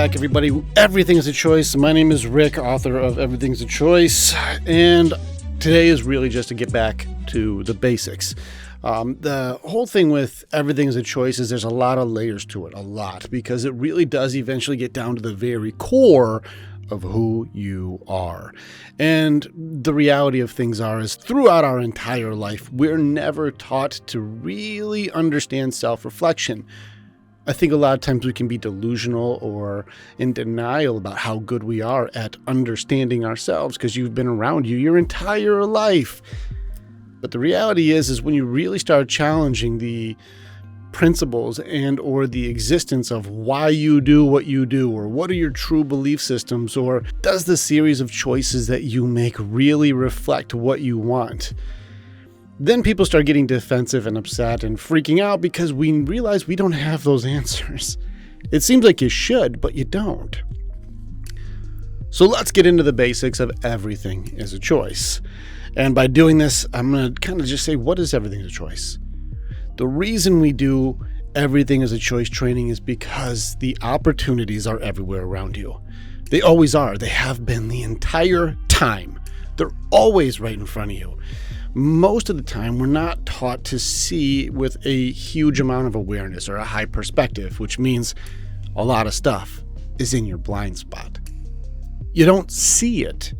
back, everybody. Everything is a Choice. My name is Rick, author of Everything's a Choice, and today is really just to get back to the basics. The whole thing with Everything is a Choice is there's a lot of layers to it, because it really does eventually get down to the very core of who you are. And the reality of things is throughout our entire life, we're never taught to really understand self-reflection. I think a lot of times we can be delusional or in denial about how good we are at understanding ourselves because you've been around you your entire life. But the reality is when you really start challenging the principles and or the existence of why you do what you do, or what are your true belief systems, or does the series of choices that you make really reflect what you want? Then people start getting defensive and upset and freaking out because we realize we don't have those answers. It seems like you should, but you don't. So let's get into the basics of Everything is a Choice. And by doing this, I'm going to kind of just say, what is Everything is a Choice? The reason we do Everything is a Choice training is because the opportunities are everywhere around you. They always are. They have been the entire time. They're always right in front of you. Most of the time, we're not taught to see with a huge amount of awareness or a high perspective, which means a lot of stuff is in your blind spot. You don't see it.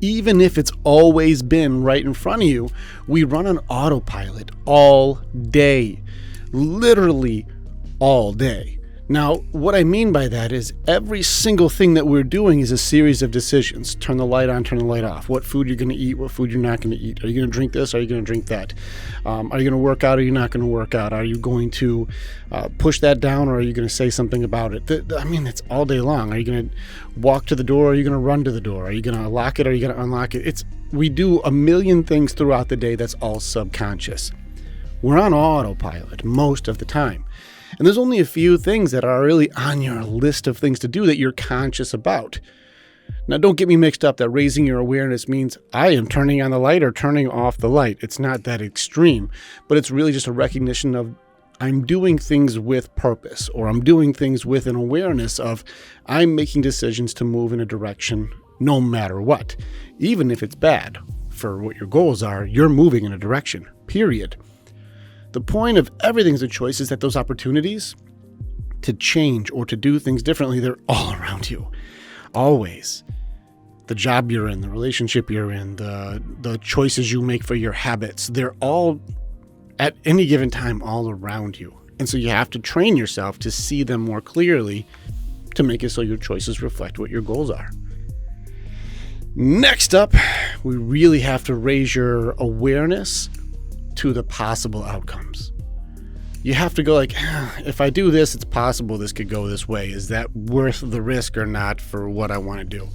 Even if it's always been right in front of you, we run on autopilot all day, literally all day. Now, what I mean by that is every single thing that we're doing is a series of decisions. Turn the light on, turn the light off. What food you're going to eat, what food you're not going to eat. Are you going to drink this? Are you going to drink that? Are you going to work out? Or are you not going to work out? Are you going to push that down, or are you going to say something about it? It's all day long. Are you going to walk to the door? Or are you going to run to the door? Are you going to lock it? Or are you going to unlock it? We do a million things throughout the day that's all subconscious. We're on autopilot most of the time. And there's only a few things that are really on your list of things to do that you're conscious about. Now, don't get me mixed up that raising your awareness means I am turning on the light or turning off the light. It's not that extreme, but it's really just a recognition of I'm doing things with purpose, or I'm doing things with an awareness of I'm making decisions to move in a direction no matter what. Even if it's bad for what your goals are, you're moving in a direction, period. The point of Everything's a Choice is that those opportunities to change or to do things differently, they're all around you. Always. The job you're in, the relationship you're in, the choices you make for your habits, they're all at any given time all around you. And so you have to train yourself to see them more clearly to make it so your choices reflect what your goals are. Next up, we really have to raise your awareness to the possible outcomes. You have to go like, if I do this, it's possible this could go this way. Is that worth the risk or not for what I want to do?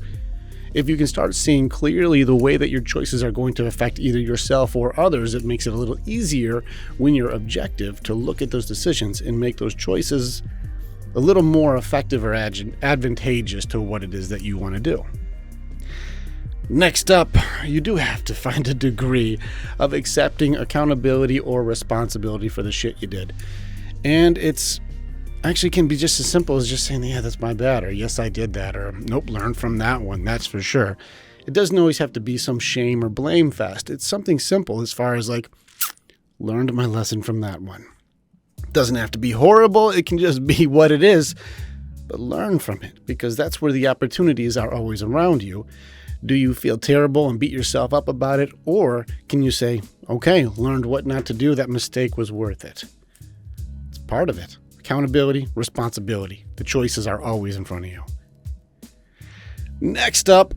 If you can start seeing clearly the way that your choices are going to affect either yourself or others, it makes it a little easier when you're objective to look at those decisions and make those choices a little more effective or advantageous to what it is that you want to do. Next up, you do have to find a degree of accepting accountability or responsibility for the shit you did. And it's actually can be just as simple as just saying, yeah, that's my bad, or yes, I did that, or nope, learn from that one, that's for sure. It doesn't always have to be some shame or blame fest. It's something simple as far as like, learned my lesson from that one. It doesn't have to be horrible, it can just be what it is, but learn from it, because that's where the opportunities are always around you. Do you feel terrible and beat yourself up about it? Or can you say, okay, learned what not to do, that mistake was worth it? It's part of it. Accountability, responsibility. The choices are always in front of you. Next up,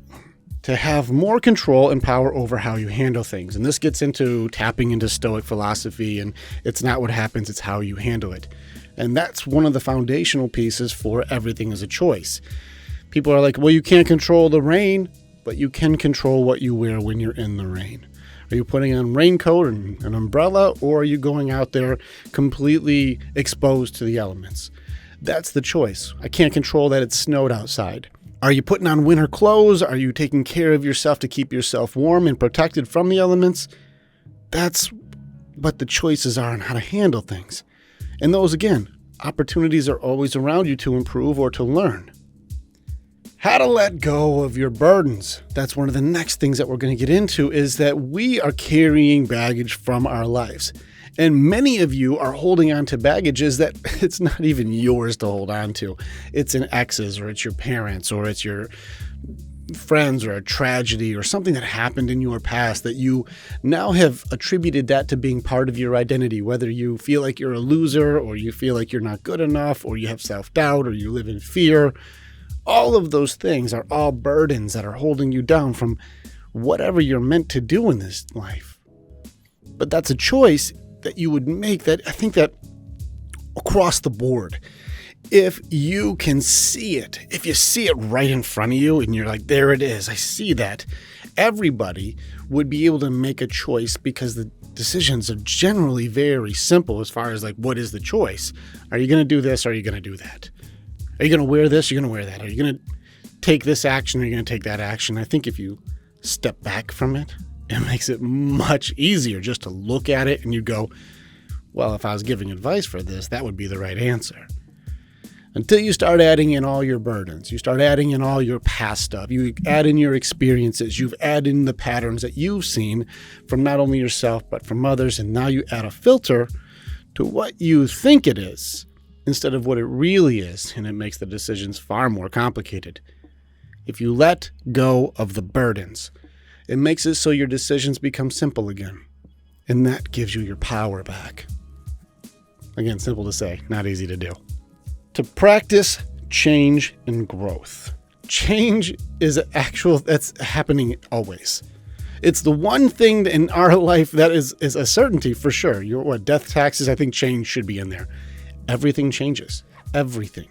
to have more control and power over how you handle things. And this gets into tapping into Stoic philosophy, and it's not what happens, it's how you handle it. And that's one of the foundational pieces for Everything is a Choice. People are like, well, you can't control the rain, but you can control what you wear when you're in the rain. Are you putting on a raincoat and an umbrella, or are you going out there completely exposed to the elements? That's the choice. I can't control that it snowed outside. Are you putting on winter clothes? Are you taking care of yourself to keep yourself warm and protected from the elements? That's what the choices are on how to handle things. And those, again, opportunities are always around you to improve or to learn. How to let go of your burdens. That's one of the next things that we're going to get into, is that we are carrying baggage from our lives. And many of you are holding on to baggages that it's not even yours to hold on to. It's an ex's, or it's your parents, or it's your friends, or a tragedy, or something that happened in your past that you now have attributed that to being part of your identity, whether you feel like you're a loser, or you feel like you're not good enough, or you have self-doubt, or you live in fear. All of those things are all burdens that are holding you down from whatever you're meant to do in this life. But that's a choice that you would make, that I think that across the board, if you can see it, if you see it right in front of you and you're like, there it is, I see that, everybody would be able to make a choice, because the decisions are generally very simple as far as like, what is the choice? Are you going to do this? Or are you going to do that? Are you going to wear this? Are you going to wear that? Are you going to take this action? Or are you going to take that action? I think if you step back from it, it makes it much easier just to look at it and you go, well, if I was giving advice for this, that would be the right answer. Until you start adding in all your burdens, you start adding in all your past stuff, you add in your experiences, you've added in the patterns that you've seen from not only yourself, but from others, and now you add a filter to what you think it is instead of what it really is, and it makes the decisions far more complicated. If you let go of the burdens, it makes it so your decisions become simple again, and that gives you your power back. Again, simple to say, not easy to do. To practice change and growth. Change is that's happening always. It's the one thing in our life that is a certainty for sure. Death, taxes, I think change should be in there. Everything changes. Everything.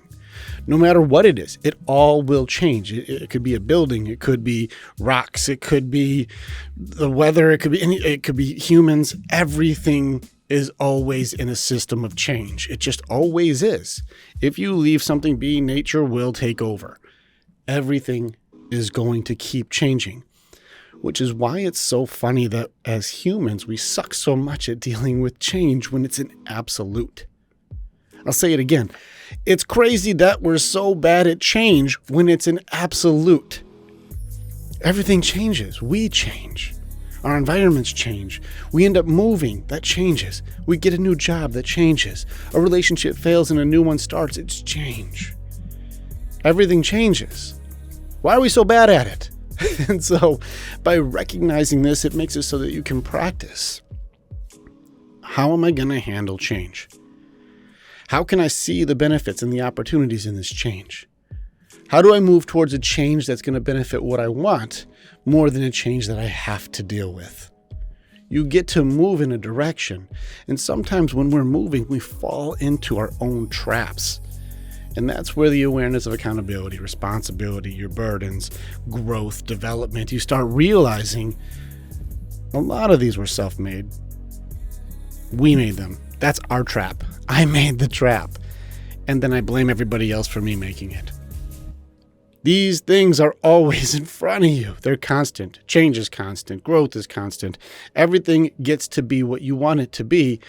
No matter what it is, it all will change. It could be a building. It could be rocks. It could be the weather. It could be humans. Everything is always in a system of change. It just always is. If you leave something be, nature will take over. Everything is going to keep changing, which is why it's so funny that as humans, we suck so much at dealing with change when it's an absolute. I'll say it again. It's crazy that we're so bad at change when it's an absolute. Everything changes. We change. Our environments change. We end up moving. That changes. We get a new job. That changes. A relationship fails and a new one starts. It's change. Everything changes. Why are we so bad at it? And so by recognizing this, it makes it so that you can practice. How am I going to handle change? How can I see the benefits and the opportunities in this change? How do I move towards a change that's going to benefit what I want more than a change that I have to deal with? You get to move in a direction, and sometimes when we're moving, we fall into our own traps. And that's where the awareness of accountability, responsibility, your burdens, growth, development, you start realizing a lot of these were self-made. We made them. That's our trap. I made the trap. And then I blame everybody else for me making it. These things are always in front of you. They're constant. Change is constant. Growth is constant. Everything gets to be what you want it to be.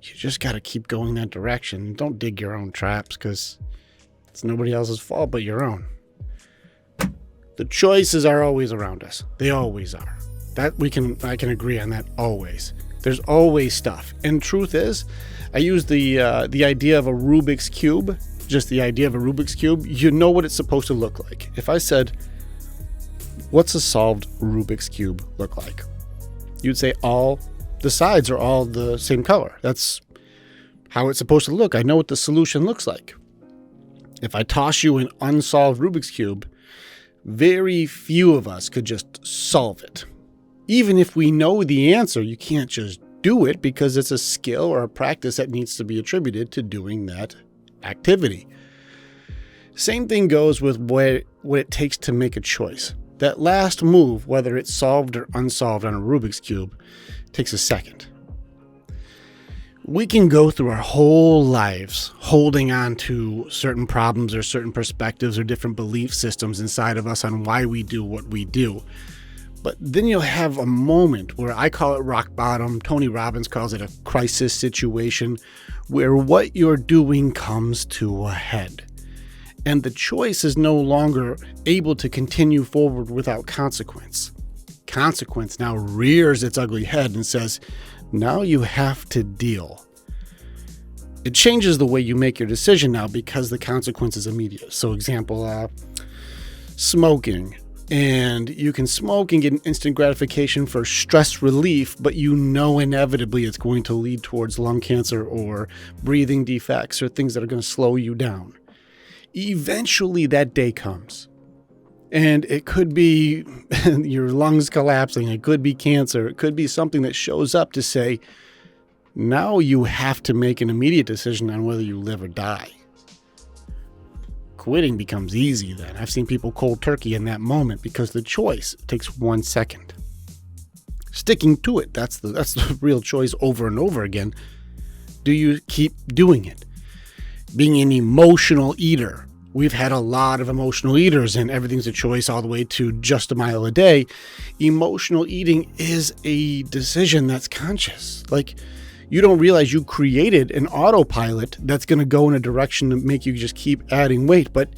You just got to keep going that direction. Don't dig your own traps, because it's nobody else's fault but your own. The choices are always around us. They always are. I can agree on that always. There's always stuff. And truth is, I use the idea of a Rubik's Cube. Just the idea of a Rubik's Cube. You know what it's supposed to look like. If I said, what's a solved Rubik's Cube look like? You'd say all the sides are all the same color. That's how it's supposed to look. I know what the solution looks like. If I toss you an unsolved Rubik's Cube, very few of us could just solve it. Even if we know the answer, you can't just do it, because it's a skill or a practice that needs to be attributed to doing that activity. Same thing goes with what it takes to make a choice. That last move, whether it's solved or unsolved on a Rubik's Cube, takes a second. We can go through our whole lives holding on to certain problems or certain perspectives or different belief systems inside of us on why we do what we do. But then you'll have a moment where I call it rock bottom. Tony Robbins calls it a crisis situation, where what you're doing comes to a head. And the choice is no longer able to continue forward without consequence. Consequence now rears its ugly head and says, now you have to deal. It changes the way you make your decision now because the consequence is immediate. So example, smoking. And you can smoke and get an instant gratification for stress relief, but you know inevitably it's going to lead towards lung cancer or breathing defects or things that are going to slow you down. Eventually that day comes. And it could be your lungs collapsing. It could be cancer. It could be something that shows up to say, now you have to make an immediate decision on whether you live or die. Quitting becomes easy then. I've seen people cold turkey in that moment because the choice takes 1 second. Sticking to it, that's the real choice over and over again. Do you keep doing it? Being an emotional eater. We've had a lot of emotional eaters, and everything's a choice all the way to just a mile a day. Emotional eating is a decision that's conscious. Like, you don't realize you created an autopilot that's going to go in a direction to make you just keep adding weight, but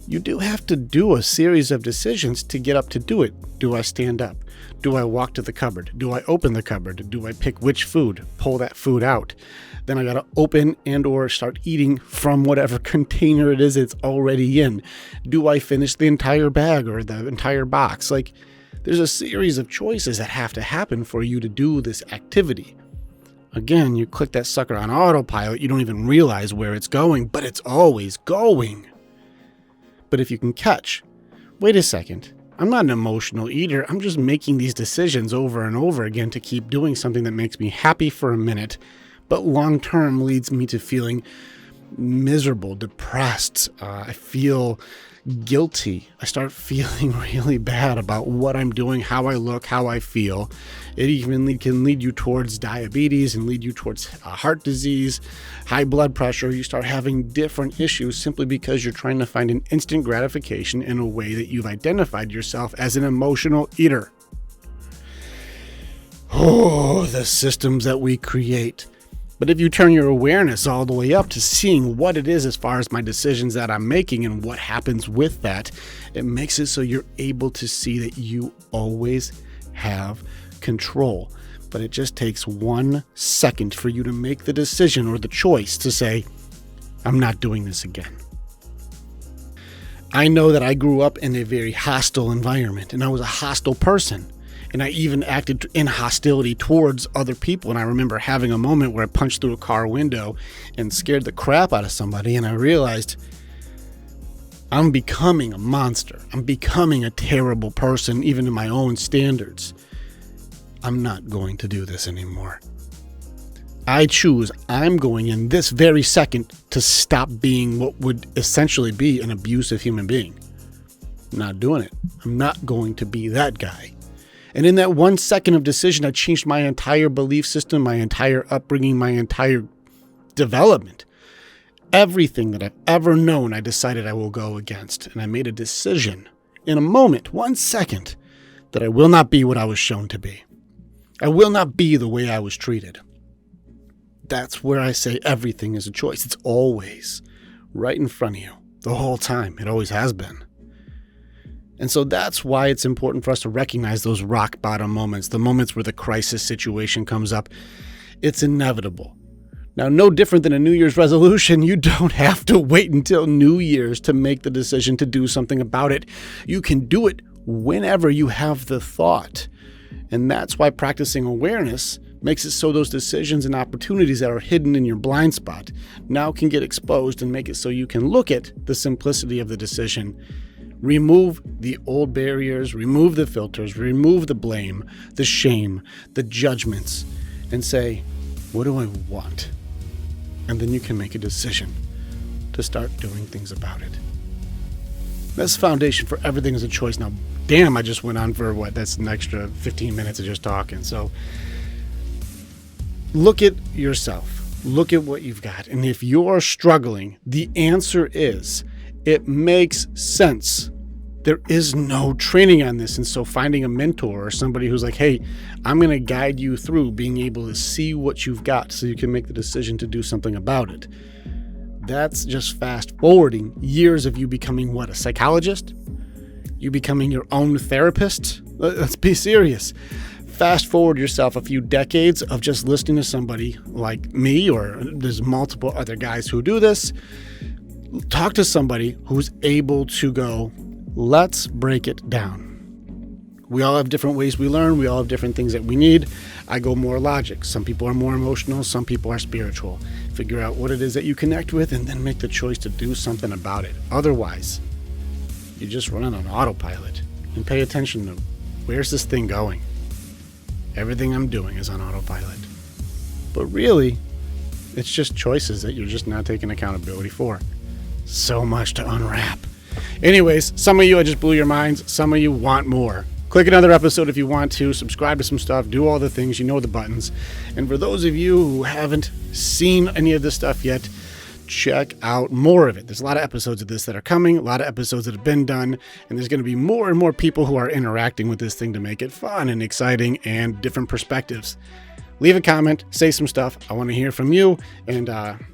you do have to do a series of decisions to get up to do it. Do I stand up? Do I walk to the cupboard? Do I open the cupboard? Do I pick which food? Pull that food out. Then I got to open and or start eating from whatever container it is it's already in. Do I finish the entire bag or the entire box? Like, there's a series of choices that have to happen for you to do this activity. Again, you click that sucker on autopilot, you don't even realize where it's going, but it's always going. But if you can catch, wait a second, I'm not an emotional eater, I'm just making these decisions over and over again to keep doing something that makes me happy for a minute, but long term leads me to feeling miserable, depressed. I feel guilty. I start feeling really bad about what I'm doing, how I look, how I feel. It even can lead you towards diabetes and lead you towards heart disease, high blood pressure. You start having different issues simply because you're trying to find an instant gratification in a way that you've identified yourself as an emotional eater. Oh, the systems that we create. But if you turn your awareness all the way up to seeing what it is as far as my decisions that I'm making and what happens with that, it makes it so you're able to see that you always have control. But it just takes 1 second for you to make the decision or the choice to say, I'm not doing this again. I know that I grew up in a very hostile environment and I was a hostile person. And I even acted in hostility towards other people. And I remember having a moment where I punched through a car window and scared the crap out of somebody. And I realized I'm becoming a monster. I'm becoming a terrible person, even in my own standards. I'm not going to do this anymore. I choose I'm going in this very second to stop being what would essentially be an abusive human being. I'm not doing it. I'm not going to be that guy. And in that 1 second of decision, I changed my entire belief system, my entire upbringing, my entire development. Everything that I've ever known, I decided I will go against. And I made a decision in a moment, 1 second, that I will not be what I was shown to be. I will not be the way I was treated. That's where I say everything is a choice. It's always right in front of you the whole time. It always has been. And so that's why it's important for us to recognize those rock bottom moments, the moments where the crisis situation comes up. It's inevitable. Now, no different than a New Year's resolution, you don't have to wait until New Year's to make the decision to do something about it. You can do it whenever you have the thought. And that's why practicing awareness makes it so those decisions and opportunities that are hidden in your blind spot now can get exposed and make it so you can look at the simplicity of the decision. Remove the old barriers, remove the filters, remove the blame, the shame, the judgments, and say, what do I want? And then you can make a decision to start doing things about it. That's the foundation for everything is a choice. Now, damn, I just went on for that's an extra 15 minutes of just talking. So look at yourself. Look at what you've got. And if you're struggling, the answer is, it makes sense. There is no training on this. And so finding a mentor or somebody who's like, hey, I'm going to guide you through being able to see what you've got so you can make the decision to do something about it. That's just fast forwarding years of you becoming what? A psychologist? You becoming your own therapist? Let's be serious. Fast forward yourself a few decades of just listening to somebody like me, or there's multiple other guys who do this. Talk to somebody who's able to go, let's break it down. We all have different ways we learn. We all have different things that we need. I go more logic. Some people are more emotional. Some people are spiritual. Figure out what it is that you connect with and then make the choice to do something about it. Otherwise, you're just running on autopilot. And pay attention to, where's this thing going? Everything I'm doing is on autopilot. But really, it's just choices that you're just not taking accountability for. So much to unwrap. Anyways, some of you, I just blew your minds. Some of you want more. Click another episode if you want to. Subscribe to some stuff. Do all the things. You know the buttons. And for those of you who haven't seen any of this stuff yet, check out more of it. There's a lot of episodes of this that are coming, a lot of episodes that have been done, and there's going to be more and more people who are interacting with this thing to make it fun and exciting and different perspectives. Leave a comment, say some stuff. I want to hear from you. And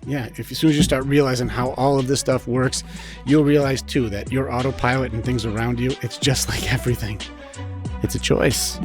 if as soon as you start realizing how all of this stuff works, you'll realize too that your autopilot and things around you, it's just like everything. It's a choice.